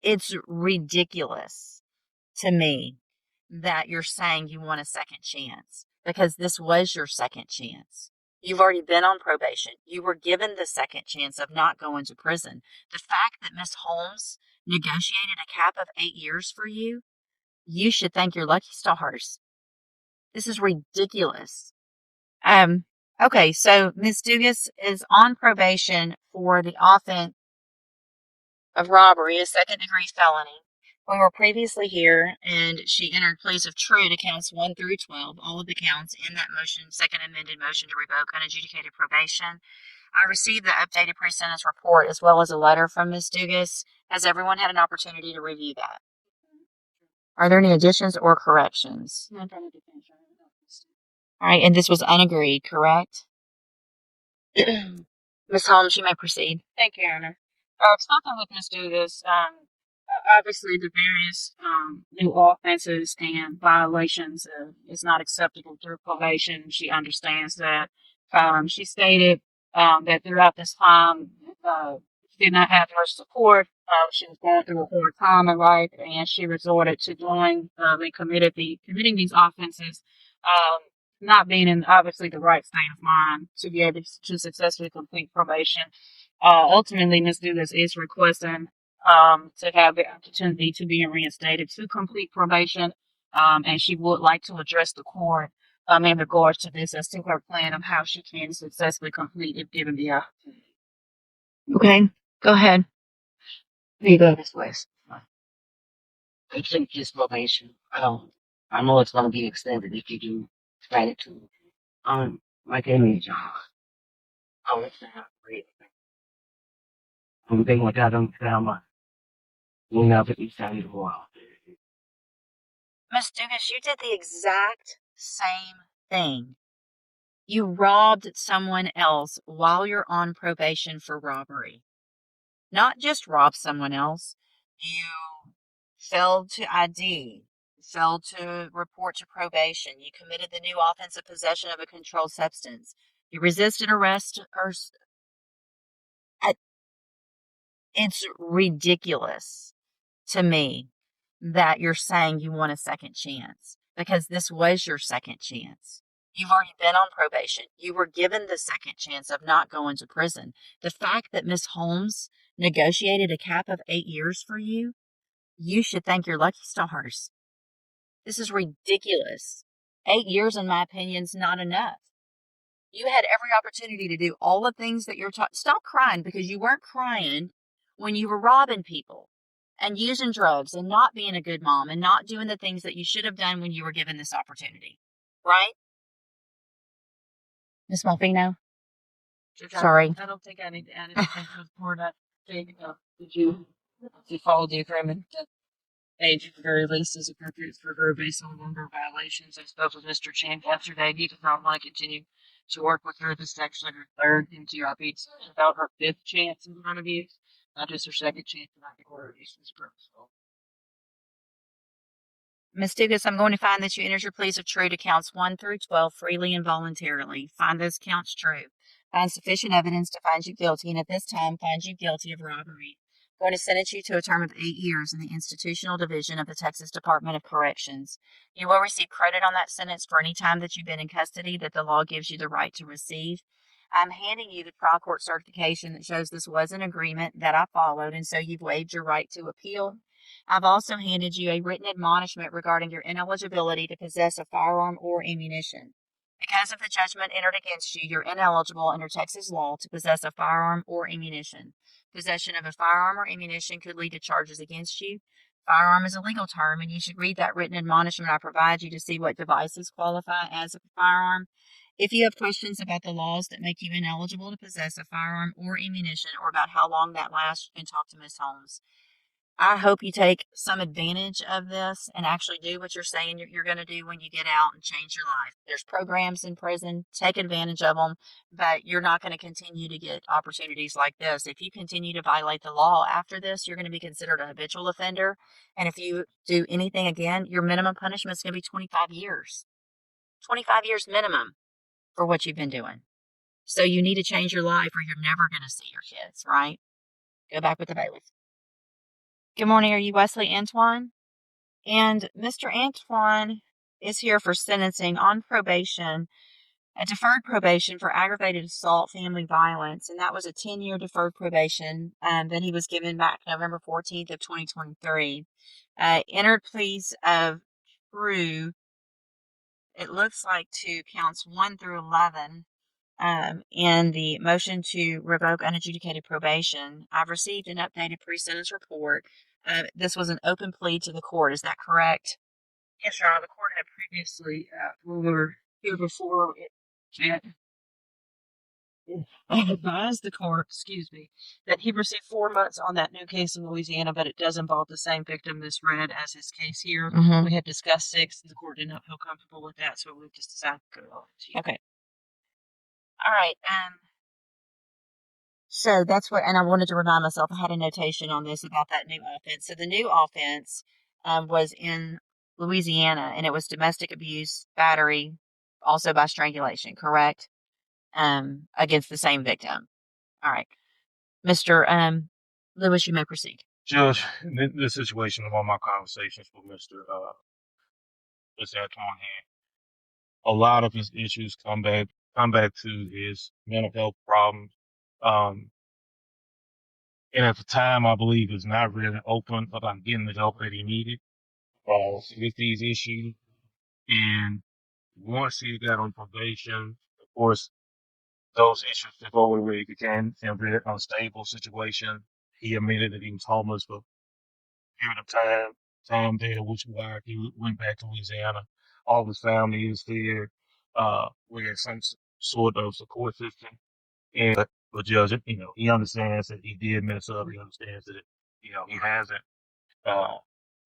It's ridiculous to me that you're saying you want a second chance because this was your second chance. You've already been on probation. You were given the second chance of not going to prison. The fact that Miss Holmes negotiated a cap of 8 years for you, you should thank your lucky stars. This is ridiculous. Um, okay, so Miss Dugas is on probation for the offense of robbery, a second-degree felony. We were previously here, and she entered pleas of true to counts 1 through 12, all of the counts in that motion, second amended motion to revoke unadjudicated probation. I received the updated pre-sentence report as well as a letter from Ms. Dugas. Has everyone had an opportunity to review that? Are there any additions or corrections? All right, and this was unagreed, correct? Ms. Holmes, you may proceed. Thank you, Your Honor. Talking with Ms. Dugas, obviously the various new offenses and violations is not acceptable through probation. She understands that. She stated that throughout this time, she did not have much support. She was going through a hard time in life, and she resorted to committing these offenses, not being in obviously the right state of mind to be able to successfully complete probation. Ultimately, Ms. Dugas is requesting to have the opportunity to be reinstated to complete probation, and she would like to address the court in regards to this as to her plan of how she can successfully complete if given the opportunity. Okay, go ahead. There you go, Ms. West. I think this probation, I know it's going to be extended if you do grant it to me. My name is John. I want to have great. They went out on camera. You know, but he's trying to go out. Ms. Dugas, you did the exact same thing. You robbed someone else while you're on probation for robbery. Not just rob someone else, you failed to ID, failed to report to probation, you committed the new offense of possession of a controlled substance, you resisted arrest, or it's ridiculous to me that you're saying you want a second chance because this was your second chance. You've already been on probation. You were given the second chance of not going to prison. The fact that Miss Holmes negotiated a cap of 8 years for you, you should thank your lucky stars. This is ridiculous. 8 years, in my opinion, is not enough. You had every opportunity to do all the things that you're taught. Stop crying because you weren't crying when you were robbing people and using drugs and not being a good mom and not doing the things that you should have done when you were given this opportunity. Right? Ms. Malfino? Sorry. I don't think I need to add anything to the report. I think, did you follow the agreement? Age at the very least is appropriate for her based on the number of violations. I spoke with Mr. Chan yesterday. He does not want to continue to work with her. This is actually her third MTRP. It's about her fifth chance in front of you, not just her second chance in the court. Ms. Dugas, I'm going to find that you entered your pleas of true to counts 1 through 12 freely and voluntarily. Find those counts true. Find sufficient evidence to find you guilty, and at this time find you guilty of robbery. I'm going to sentence you to a term of 8 years in the Institutional Division of the Texas Department of Corrections. You will receive credit on that sentence for any time that you've been in custody that the law gives you the right to receive. I'm handing you the trial court certification that shows this was an agreement that I followed, and so you've waived your right to appeal. I've also handed you a written admonishment regarding your ineligibility to possess a firearm or ammunition. Because of the judgment entered against you, you're ineligible under Texas law to possess a firearm or ammunition. Possession of a firearm or ammunition could lead to charges against you. Firearm is a legal term, and you should read that written admonishment I provide you to see what devices qualify as a firearm. If you have questions about the laws that make you ineligible to possess a firearm or ammunition or about how long that lasts, you can talk to Ms. Holmes. I hope you take some advantage of this and actually do what you're saying you're going to do when you get out and change your life. There's programs in prison. Take advantage of them, but you're not going to continue to get opportunities like this. If you continue to violate the law after this, you're going to be considered a habitual offender. And if you do anything again, your minimum punishment is going to be 25 years. 25 years minimum for what you've been doing. So you need to change your life or you're never going to see your kids, right? Go back with the bailiff. Good morning. Are you Wesley Antoine? And Mr. Antoine is here for sentencing on probation, a deferred probation for aggravated assault, family violence, and that was a 10-year deferred probation that he was given back November 14th of 2023. Entered pleas of true, it looks like, to counts 1 through 11. In the motion to revoke unadjudicated probation. I've received an updated pre-sentence report. This was an open plea to the court. Is that correct? Yes, Your Honor. The court had previously, we were here before it advised the court, excuse me, that he received 4 months on that new case in Louisiana, but it does involve the same victim misread as his case here. Mm-hmm. We had discussed 6, and the court did not feel comfortable with that, so we just decided to go on to you. Okay. All right. So that's what, and I wanted to remind myself, I had a notation on this about that new offense. So the new offense was in Louisiana, and it was domestic abuse, battery, also by strangulation, correct? Against the same victim. All right. Mr. Lewis, you may proceed. Judge, in this situation of all my conversations with Mr. Antoine here, a lot of his issues come back to his mental health problems. And at the time, I believe he was not really open about getting the help that he needed with these issues. And once he got on probation, of course, those issues took over where he became in a very unstable situation. He admitted that he was homeless for period of time there, which is why he went back to Louisiana. All of his family is there. We had some sort of support system. And the judge, he understands that he did mess up. He understands that, he hasn't uh,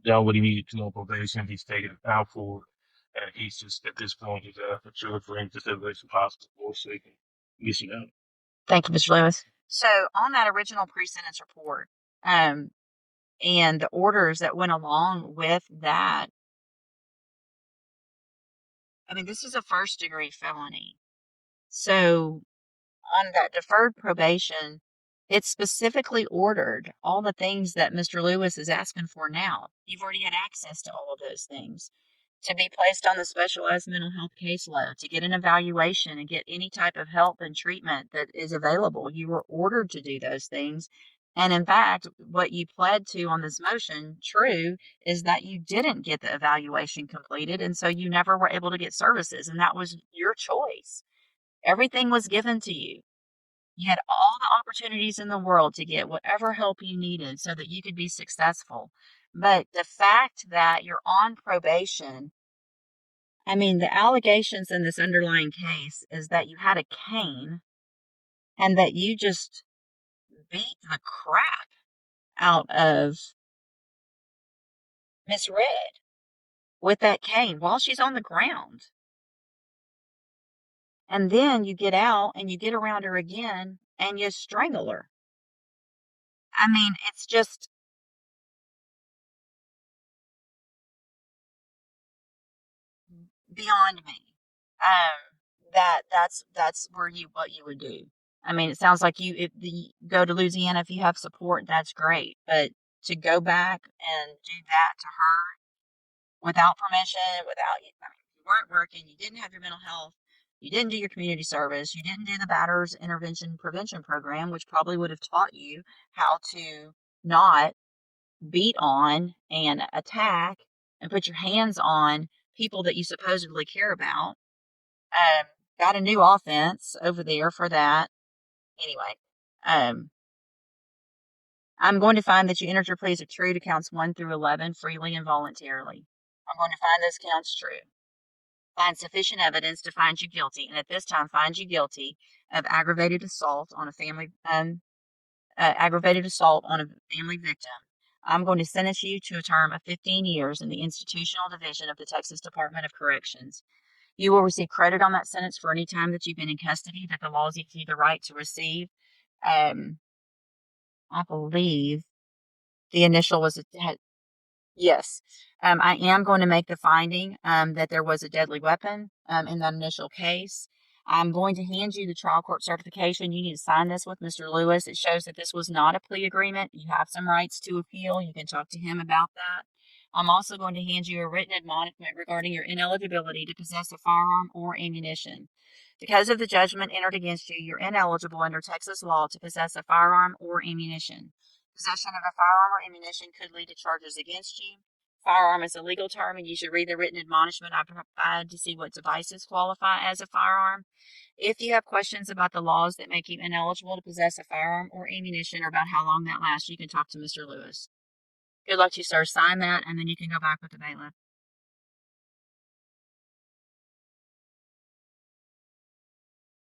done what he needed to on probation. He's taken it out for it. And he's just, at this point, he's mature for him to situation possible divorce so he can get out. Thank you, Mr. Lewis. So on that original pre-sentence report, and the orders that went along with that, I mean, this is a first-degree felony. So on that deferred probation, it specifically ordered all the things that Mr. Lewis is asking for now. You've already had access to all of those things. To be placed on the specialized mental health caseload, to get an evaluation and get any type of help and treatment that is available. You were ordered to do those things. And in fact, what you pled to on this motion, true, is that you didn't get the evaluation completed. And so you never were able to get services. And that was your choice. Everything was given to you. You had all the opportunities in the world to get whatever help you needed so that you could be successful. But the fact that you're on probation, I mean, the allegations in this underlying case is that you had a cane and that you just beat the crap out of Miss Red with that cane while she's on the ground. And then you get out and you get around her again and you strangle her. I mean, it's just beyond me. That's where what you would do. I mean, it sounds like you go to Louisiana if you have support, that's great. But to go back and do that to her without permission, without you weren't working, you didn't have your mental health, you didn't do your community service, you didn't do the batterers intervention prevention program, which probably would have taught you how to not beat on and attack and put your hands on people that you supposedly care about. Got a new offense over there for that. Anyway, I'm going to find that you entered your pleas of true to counts 1 through 11 freely and voluntarily. I'm going to find those counts true. Find sufficient evidence to find you guilty, and at this time find you guilty of aggravated assault on a family victim. I'm going to sentence you to a term of 15 years in the institutional division of the Texas Department of Corrections. You will receive credit on that sentence for any time that you've been in custody that the laws give you the right to receive. I believe the initial was yes. I am going to make the finding that there was a deadly weapon in that initial case. I'm going to hand you the trial court certification. You need to sign this with Mr. Lewis. It shows that this was not a plea agreement. You have some rights to appeal. You can talk to him about that. I'm also going to hand you a written admonishment regarding your ineligibility to possess a firearm or ammunition. Because of the judgment entered against you, you're ineligible under Texas law to possess a firearm or ammunition. Possession of a firearm or ammunition could lead to charges against you. Firearm is a legal term, and you should read the written admonishment I provide to see what devices qualify as a firearm. If you have questions about the laws that make you ineligible to possess a firearm or ammunition or about how long that lasts, you can talk to Mr. Lewis. Good luck to you, sir. Sign that, and then you can go back with the bailiff.